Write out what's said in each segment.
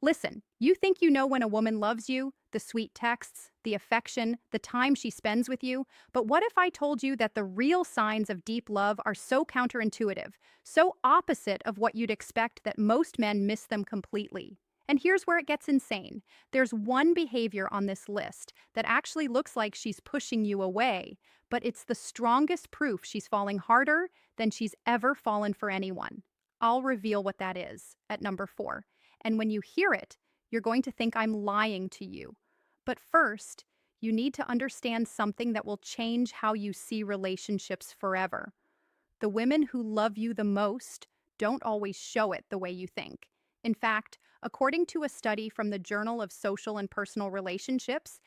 Listen, you think you know when a woman loves you, the sweet texts, the affection, the time she spends with you, but what if I told you that the real signs of deep love are so counterintuitive, so opposite of what you'd expect that most men miss them completely? And here's where it gets insane. There's one behavior on this list that actually looks like she's pushing you away, but it's the strongest proof she's falling harder than she's ever fallen for anyone. I'll reveal what that is at number 4. And when you hear it, you're going to think I'm lying to you. But first, you need to understand something that will change how you see relationships forever. The women who love you the most don't always show it the way you think. In fact, according to a study from the Journal of Social and Personal Relationships,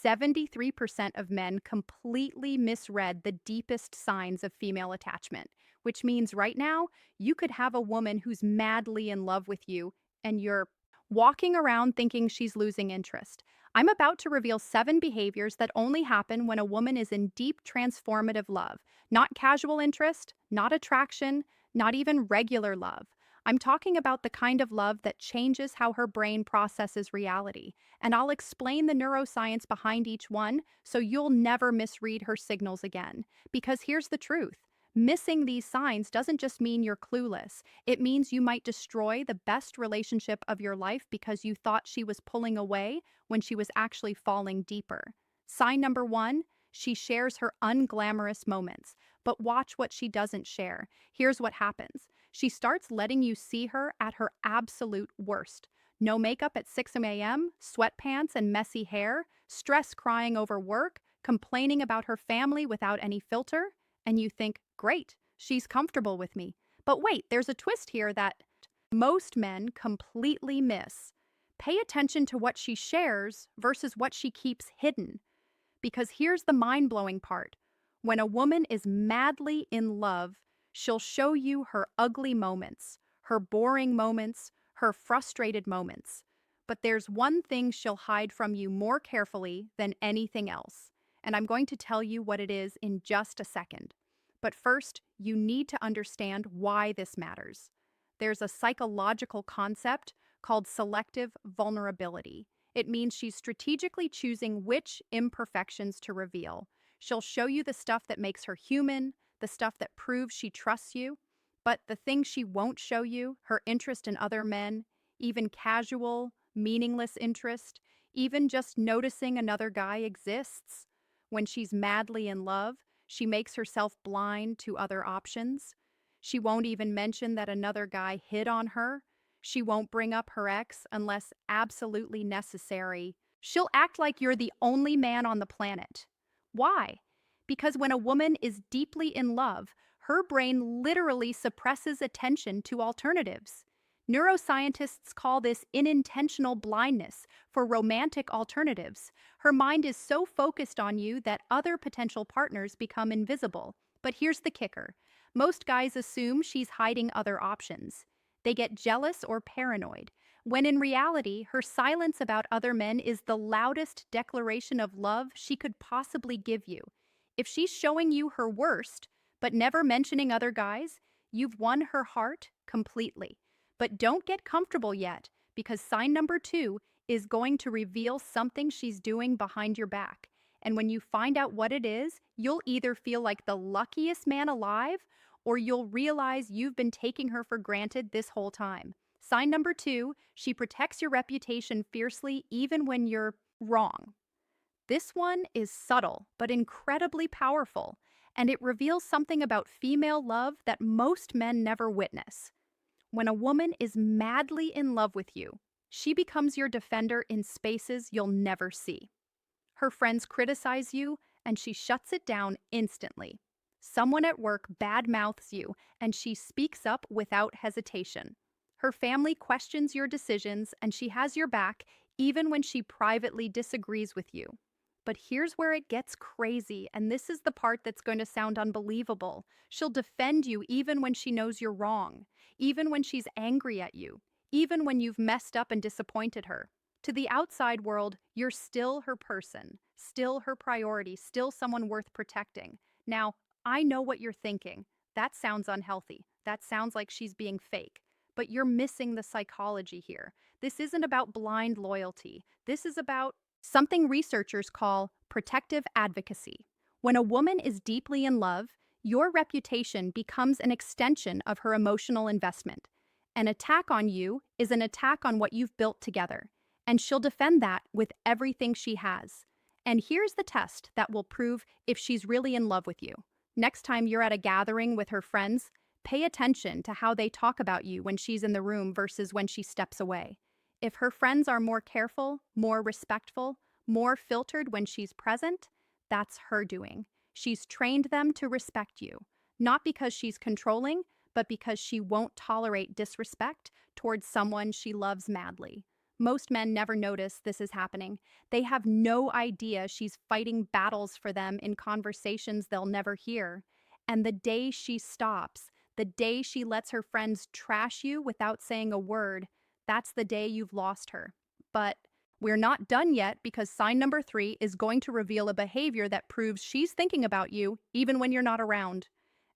73% of men completely misread the deepest signs of female attachment, which means right now, you could have a woman who's madly in love with you and you're walking around thinking she's losing interest. I'm about to reveal 7 behaviors that only happen when a woman is in deep transformative love, not casual interest, not attraction, not even regular love. I'm talking about the kind of love that changes how her brain processes reality, and I'll explain the neuroscience behind each one so you'll never misread her signals again. Because here's the truth. Missing these signs doesn't just mean you're clueless. It means you might destroy the best relationship of your life because you thought she was pulling away when she was actually falling deeper. Sign number 1, she shares her unglamorous moments. But watch what she doesn't share. Here's what happens. She starts letting you see her at her absolute worst. No makeup at 6 a.m., sweatpants and messy hair, stress crying over work, complaining about her family without any filter. And you think, great, she's comfortable with me. But wait, there's a twist here that most men completely miss. Pay attention to what she shares versus what she keeps hidden. Because here's the mind-blowing part. When a woman is madly in love, she'll show you her ugly moments, her boring moments, her frustrated moments. But there's one thing she'll hide from you more carefully than anything else. And I'm going to tell you what it is in just a second. But first, you need to understand why this matters. There's a psychological concept called selective vulnerability. It means she's strategically choosing which imperfections to reveal. She'll show you the stuff that makes her human, the stuff that proves she trusts you, but the thing she won't show you, her interest in other men, even casual, meaningless interest, even just noticing another guy exists. When she's madly in love, she makes herself blind to other options. She won't even mention that another guy hit on her. She won't bring up her ex unless absolutely necessary. She'll act like you're the only man on the planet. Why? Because when a woman is deeply in love, her brain literally suppresses attention to alternatives. Neuroscientists call this unintentional blindness for romantic alternatives. Her mind is so focused on you that other potential partners become invisible. But here's the kicker. Most guys assume she's hiding other options. They get jealous or paranoid, when in reality, her silence about other men is the loudest declaration of love she could possibly give you. If she's showing you her worst, but never mentioning other guys, you've won her heart completely. But don't get comfortable yet, because sign number 2 is going to reveal something she's doing behind your back. And when you find out what it is, you'll either feel like the luckiest man alive, or you'll realize you've been taking her for granted this whole time. Sign number 2, she protects your reputation fiercely even when you're wrong. This one is subtle, but incredibly powerful, and it reveals something about female love that most men never witness. When a woman is madly in love with you, she becomes your defender in spaces you'll never see. Her friends criticize you, and she shuts it down instantly. Someone at work badmouths you, and she speaks up without hesitation. Her family questions your decisions, and she has your back even when she privately disagrees with you. But here's where it gets crazy, and this is the part that's going to sound unbelievable. She'll defend you even when she knows you're wrong, even when she's angry at you, even when you've messed up and disappointed her. To the outside world, you're still her person, still her priority, still someone worth protecting. Now, I know what you're thinking. That sounds unhealthy. That sounds like she's being fake. But you're missing the psychology here. This isn't about blind loyalty. This is about something researchers call protective advocacy. When a woman is deeply in love, your reputation becomes an extension of her emotional investment. An attack on you is an attack on what you've built together, and she'll defend that with everything she has. And here's the test that will prove if she's really in love with you. Next time you're at a gathering with her friends, pay attention to how they talk about you when she's in the room versus when she steps away. If her friends are more careful, more respectful, more filtered when she's present, that's her doing. She's trained them to respect you, not because she's controlling, but because she won't tolerate disrespect towards someone she loves madly. Most men never notice this is happening. They have no idea she's fighting battles for them in conversations they'll never hear. And the day she stops, the day she lets her friends trash you without saying a word, that's the day you've lost her. But we're not done yet because sign number 3 is going to reveal a behavior that proves she's thinking about you even when you're not around.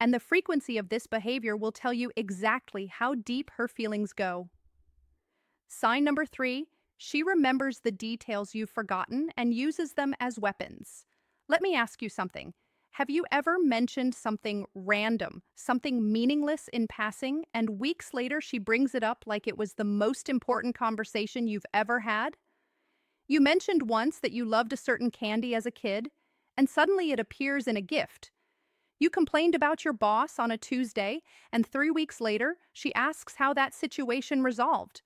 And the frequency of this behavior will tell you exactly how deep her feelings go. Sign number 3, she remembers the details you've forgotten and uses them as weapons. Let me ask you something. Have you ever mentioned something random, something meaningless in passing, and weeks later she brings it up like it was the most important conversation you've ever had? You mentioned once that you loved a certain candy as a kid, and suddenly it appears in a gift. You complained about your boss on a Tuesday, and 3 weeks later, she asks how that situation resolved.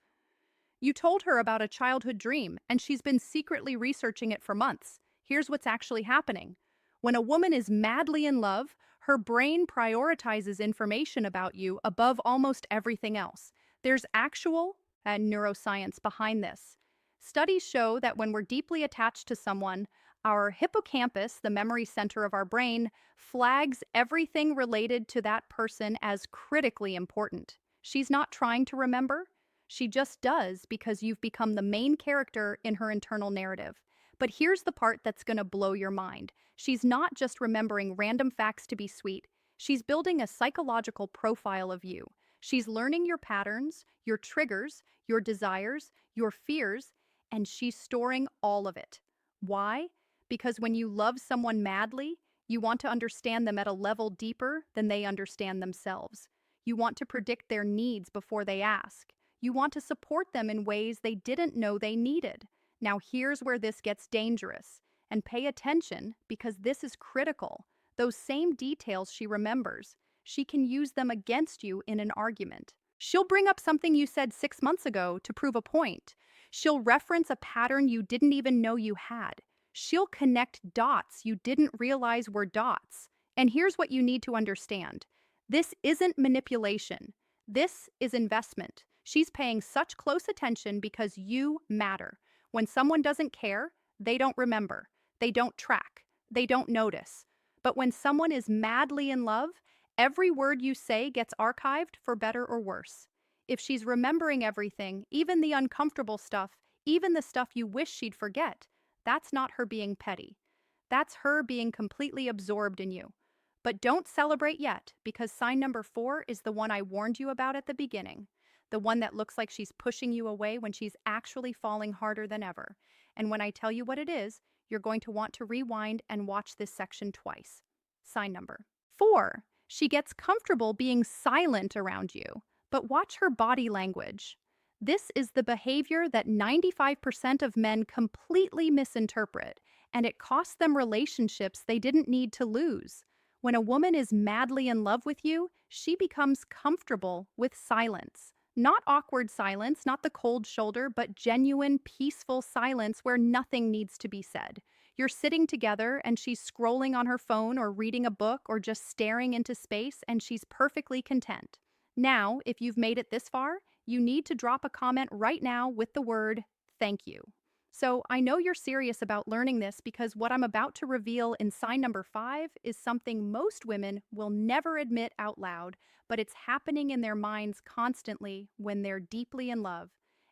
You told her about a childhood dream, and she's been secretly researching it for months. Here's what's actually happening. When a woman is madly in love, her brain prioritizes information about you above almost everything else. There's actual neuroscience behind this. Studies show that when we're deeply attached to someone, our hippocampus, the memory center of our brain, flags everything related to that person as critically important. She's not trying to remember. She just does because you've become the main character in her internal narrative. But here's the part that's going to blow your mind. She's not just remembering random facts to be sweet. She's building a psychological profile of you. She's learning your patterns, your triggers, your desires, your fears, and she's storing all of it. Why? Because when you love someone madly, you want to understand them at a level deeper than they understand themselves. You want to predict their needs before they ask. You want to support them in ways they didn't know they needed. Now, here's where this gets dangerous. And pay attention because this is critical. Those same details she remembers, she can use them against you in an argument. She'll bring up something you said 6 months ago to prove a point. She'll reference a pattern you didn't even know you had. She'll connect dots you didn't realize were dots. And here's what you need to understand. This isn't manipulation. This is investment. She's paying such close attention because you matter. When someone doesn't care, they don't remember. They don't track. They don't notice. But when someone is madly in love, every word you say gets archived for better or worse. If she's remembering everything, even the uncomfortable stuff, even the stuff you wish she'd forget, that's not her being petty. That's her being completely absorbed in you. But don't celebrate yet, because sign number 4 is the one I warned you about at the beginning. The one that looks like she's pushing you away when she's actually falling harder than ever. And when I tell you what it is, you're going to want to rewind and watch this section twice. Sign number 4. She gets comfortable being silent around you, but watch her body language. This is the behavior that 95% of men completely misinterpret, and it costs them relationships they didn't need to lose. When a woman is madly in love with you, she becomes comfortable with silence. Not awkward silence, not the cold shoulder, but genuine, peaceful silence where nothing needs to be said. You're sitting together and she's scrolling on her phone or reading a book or just staring into space and she's perfectly content. Now, if you've made it this far, you need to drop a comment right now with the word thank you. So I know you're serious about learning this because what I'm about to reveal in sign number 5 is something most women will never admit out loud, but it's happening in their minds constantly when they're deeply in love.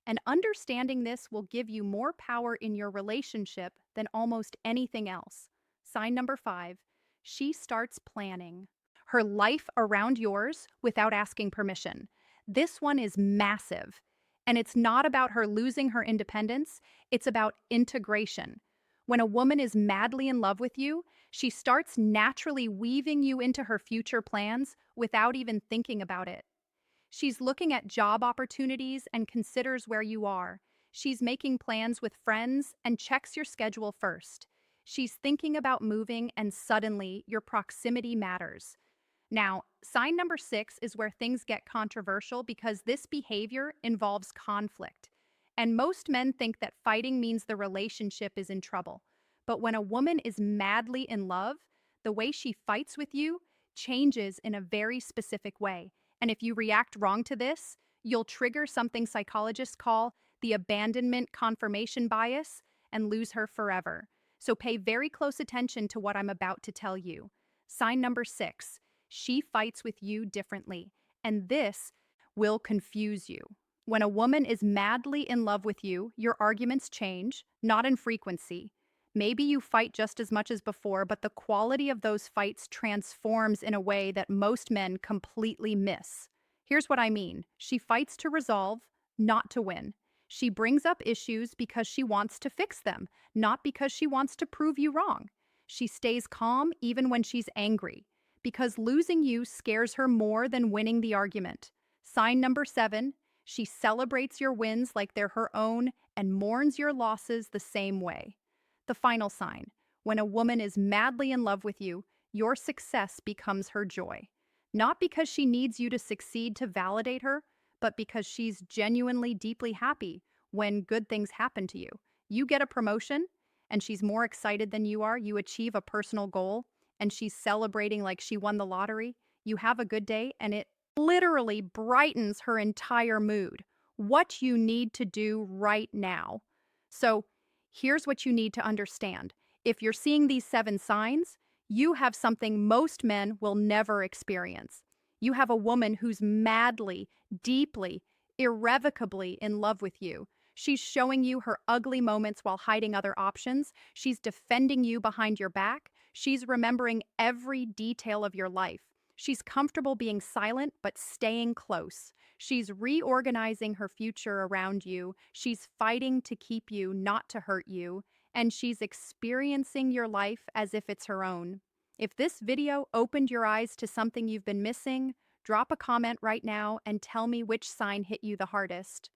And understanding this will give you more power in your relationship than almost anything else. Sign number 5, she starts planning her life around yours without asking permission. This one is massive. And it's not about her losing her independence, it's about integration. When a woman is madly in love with you, she starts naturally weaving you into her future plans without even thinking about it. She's looking at job opportunities and considers where you are. She's making plans with friends and checks your schedule first. She's thinking about moving, and suddenly your proximity matters. Now, sign number 6 is where things get controversial because this behavior involves conflict. And most men think that fighting means the relationship is in trouble. But when a woman is madly in love, the way she fights with you changes in a very specific way. And if you react wrong to this, you'll trigger something psychologists call the abandonment confirmation bias and lose her forever. So pay very close attention to what I'm about to tell you. Sign number 6, she fights with you differently, and this will confuse you. When a woman is madly in love with you, your arguments change, not in frequency. Maybe you fight just as much as before, but the quality of those fights transforms in a way that most men completely miss. Here's what I mean. She fights to resolve, not to win. She brings up issues because she wants to fix them, not because she wants to prove you wrong. She stays calm even when she's angry, because losing you scares her more than winning the argument. Sign number 7, she celebrates your wins like they're her own and mourns your losses the same way. The final sign, when a woman is madly in love with you, your success becomes her joy. Not because she needs you to succeed to validate her, but because she's genuinely deeply happy when good things happen to you. You get a promotion, and she's more excited than you are. You achieve a personal goal, and she's celebrating like she won the lottery. You have a good day, and it literally brightens her entire mood. What you need to do right now. So, here's what you need to understand. If you're seeing these 7 signs, you have something most men will never experience. You have a woman who's madly, deeply, irrevocably in love with you. She's showing you her ugly moments while hiding other options. She's defending you behind your back. She's remembering every detail of your life. She's comfortable being silent but staying close. She's reorganizing her future around you. She's fighting to keep you, not to hurt you. And she's experiencing your life as if it's her own. If this video opened your eyes to something you've been missing, drop a comment right now and tell me which sign hit you the hardest.